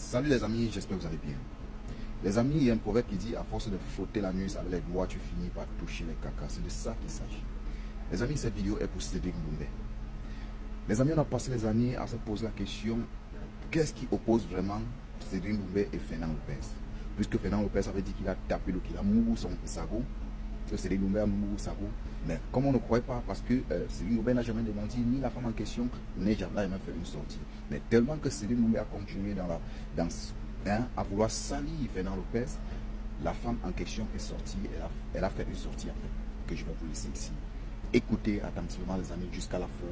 Salut les amis, j'espère que vous allez bien. Les amis, il y a un proverbe qui dit à force de frotter la nuit avec les doigts, tu finis par toucher les cacas. C'est de ça qu'il s'agit. Les amis, cette vidéo est pour Cédric Doumbé. Les amis, on a passé les années à se poser la question qu'est-ce qui oppose vraiment Cédric Doumbé et Fernand Lopez? Puisque Fernand Lopez avait dit qu'il a tapé le qu'il a mouru son sago, que Cédric Doumbé a mouru sago. Mais comme on ne croyait pas, parce que Cédric Doumbé n'a jamais démenti, ni la femme en question n'a jamais fait une sortie. Mais tellement que Cédric Doumbé a continué à vouloir salir Fernand Lopez, la femme en question est sortie, elle a fait une sortie en fait, que je vais vous laisser ici. Écoutez attentivement les amis jusqu'à la fin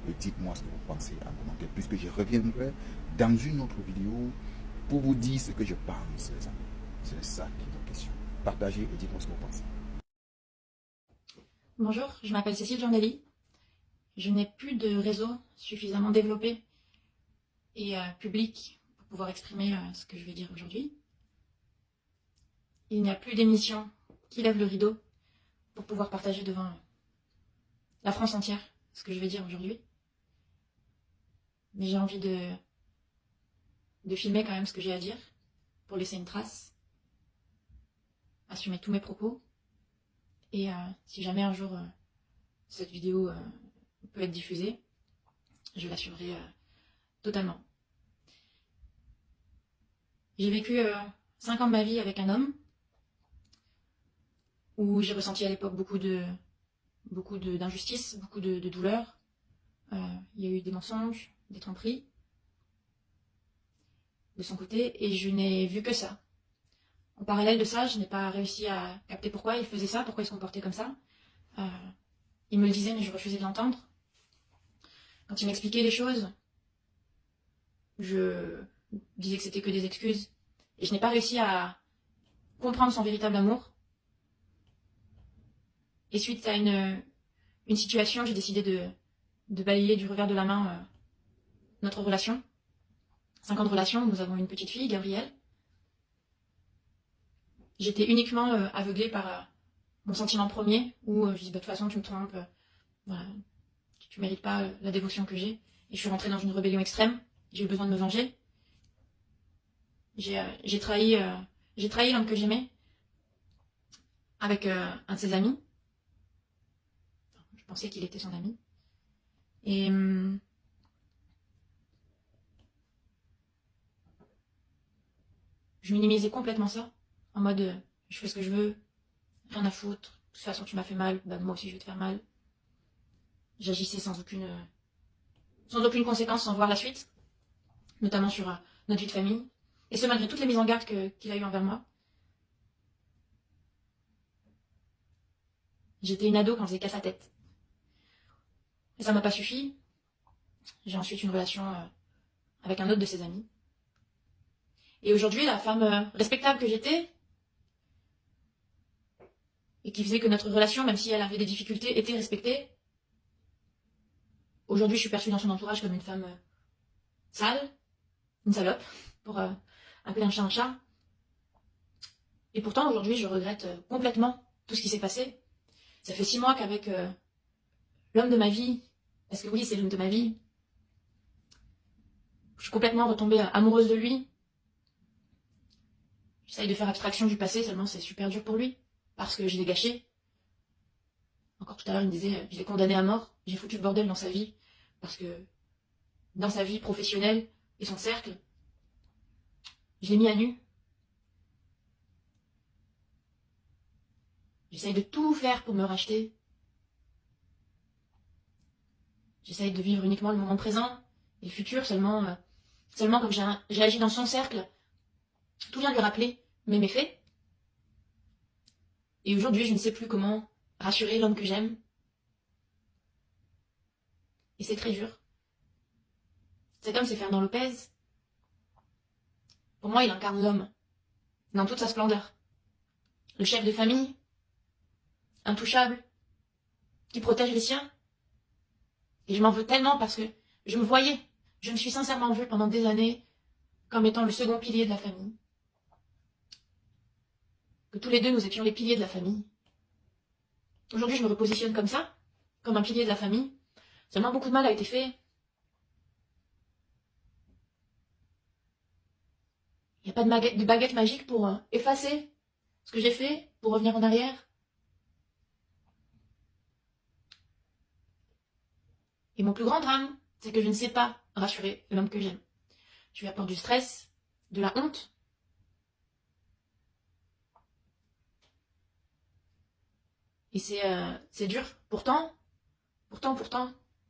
et dites-moi ce que vous pensez en commentaire, puisque je reviendrai dans une autre vidéo pour vous dire ce que je pense les amis. C'est ça qui est la question. Partagez et dites-moi ce que vous pensez. Bonjour, je m'appelle Cécile Giornelli. Je n'ai plus de réseau suffisamment développé et public pour pouvoir exprimer ce que je vais dire aujourd'hui. Il n'y a plus d'émission qui lève le rideau pour pouvoir partager devant la France entière ce que je vais dire aujourd'hui. Mais j'ai envie de filmer quand même ce que j'ai à dire pour laisser une trace, assumer tous mes propos. Et si jamais un jour cette vidéo peut être diffusée, je l'assurerai totalement. J'ai vécu 5 ans de ma vie avec un homme où j'ai ressenti à l'époque beaucoup d'injustice, beaucoup de douleur. Il y a eu des mensonges, des tromperies de son côté et je n'ai vu que ça. En parallèle de ça, je n'ai pas réussi à capter pourquoi il faisait ça, pourquoi il se comportait comme ça. Il me le disait, mais je refusais de l'entendre. Quand il m'expliquait les choses, je disais que c'était que des excuses. Et je n'ai pas réussi à comprendre son véritable amour. Et suite à une situation, j'ai décidé de balayer du revers de la main notre relation. 5 ans de relation, nous avons une petite fille, Gabrielle. J'étais uniquement aveuglée par mon sentiment premier, où je dis de toute façon tu me trompes, voilà, tu mérites pas la dévotion que j'ai. Et je suis rentrée dans une rébellion extrême, j'ai eu besoin de me venger. J'ai trahi l'homme que j'aimais avec un de ses amis. Je pensais qu'il était son ami. Et je minimisais complètement ça, en mode je fais ce que je veux, rien à foutre, de toute façon tu m'as fait mal, bah moi aussi je vais te faire mal. J'agissais sans aucune conséquence, sans voir la suite, notamment sur notre vie de famille, et ce malgré toutes les mises en garde qu'il a eues envers moi. J'étais une ado quand faisait qu'à sa tête. Et ça m'a pas suffi. J'ai ensuite une relation avec un autre de ses amis. Et aujourd'hui, la femme respectable que j'étais, et qui faisait que notre relation, même si elle avait des difficultés, était respectée, aujourd'hui je suis perçue dans son entourage comme une femme sale, une salope, pour appeler un chat. Et pourtant aujourd'hui je regrette complètement tout ce qui s'est passé. Ça fait 6 mois qu'avec l'homme de ma vie, parce que oui c'est l'homme de ma vie, je suis complètement retombée amoureuse de lui. J'essaye de faire abstraction du passé, seulement c'est super dur pour lui, parce que je l'ai gâché. Encore tout à l'heure il me disait, je l'ai condamné à mort, j'ai foutu le bordel dans sa vie, parce que dans sa vie professionnelle et son cercle, je l'ai mis à nu. J'essaye de tout faire pour me racheter. J'essaye de vivre uniquement le moment présent et le futur, seulement comme j'ai agi dans son cercle, tout vient lui rappeler mes méfaits. Et aujourd'hui, je ne sais plus comment rassurer l'homme que j'aime. Et c'est très dur. Cet homme, c'est Fernand Lopez. Pour moi, il incarne l'homme, dans toute sa splendeur. Le chef de famille, intouchable, qui protège les siens. Et je m'en veux tellement parce que je me suis sincèrement vue pendant des années comme étant le second pilier de la famille. Que tous les deux, nous étions les piliers de la famille. Aujourd'hui, je me repositionne comme ça, comme un pilier de la famille. Seulement, beaucoup de mal a été fait. Il n'y a pas de baguette magique pour effacer ce que j'ai fait, pour revenir en arrière. Et mon plus grand drame, c'est que je ne sais pas rassurer l'homme que j'aime. Je lui apporte du stress, de la honte. Et c'est dur. Pourtant,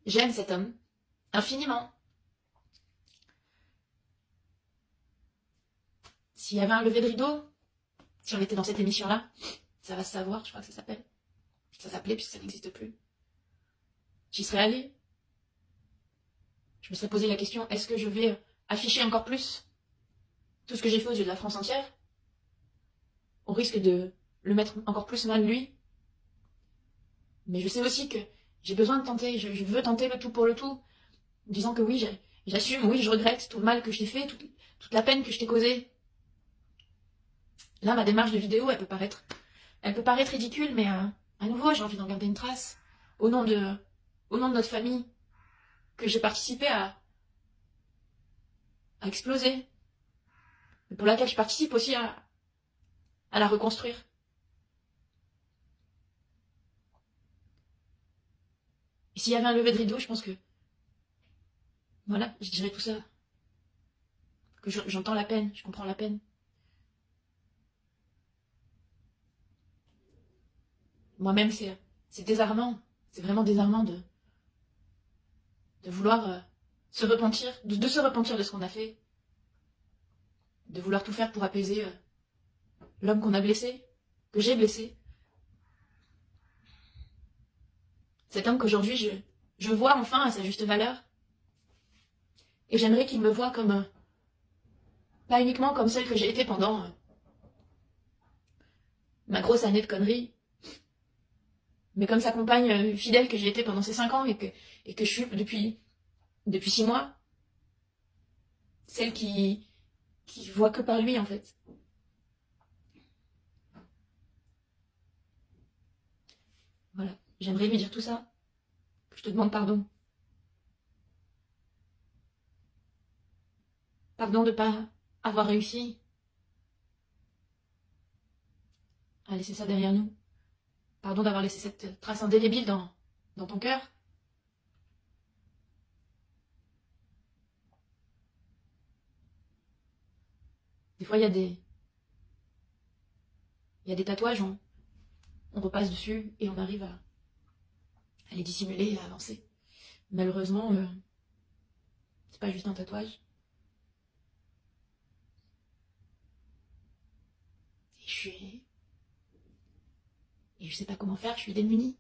j'aime cet homme. Infiniment. S'il y avait un lever de rideau, si on était dans cette émission-là, ça va se savoir, je crois que ça s'appelle. Ça s'appelait puisque ça n'existe plus. J'y serais allée. Je me serais posé la question, est-ce que je vais afficher encore plus tout ce que j'ai fait aux yeux de la France entière, au risque de le mettre encore plus mal lui? Mais je sais aussi que j'ai besoin de tenter, je veux tenter le tout pour le tout, en disant que oui, j'assume, oui, je regrette tout le mal que je t'ai fait, toute la peine que je t'ai causée. Là, ma démarche de vidéo, elle peut paraître ridicule, mais à nouveau, j'ai envie d'en garder une trace, au nom de notre famille, que j'ai participé à exploser, mais pour laquelle je participe aussi à la reconstruire. Et s'il y avait un lever de rideau, je pense que, voilà, je dirais tout ça. Que j'entends la peine, je comprends la peine. Moi-même, c'est désarmant. C'est vraiment désarmant de vouloir se repentir, de se repentir de ce qu'on a fait. De vouloir tout faire pour apaiser l'homme qu'on a blessé, que j'ai blessé. Cet homme qu'aujourd'hui je vois enfin à sa juste valeur. Et j'aimerais qu'il me voie comme, pas uniquement comme celle que j'ai été pendant ma grosse année de conneries, mais comme sa compagne fidèle que j'ai été pendant ces 5 ans et que je suis depuis 6 mois. Celle qui voit que par lui, en fait. Voilà, j'aimerais lui dire tout ça. Que je te demande pardon. Pardon de pas avoir réussi à laisser ça derrière nous. Pardon d'avoir laissé cette trace indélébile dans ton cœur. Des fois, il y a des tatouages, on repasse dessus et on arrive à les dissimuler et à avancer. Malheureusement, c'est pas juste un tatouage. Et je sais pas comment faire, je suis démunie.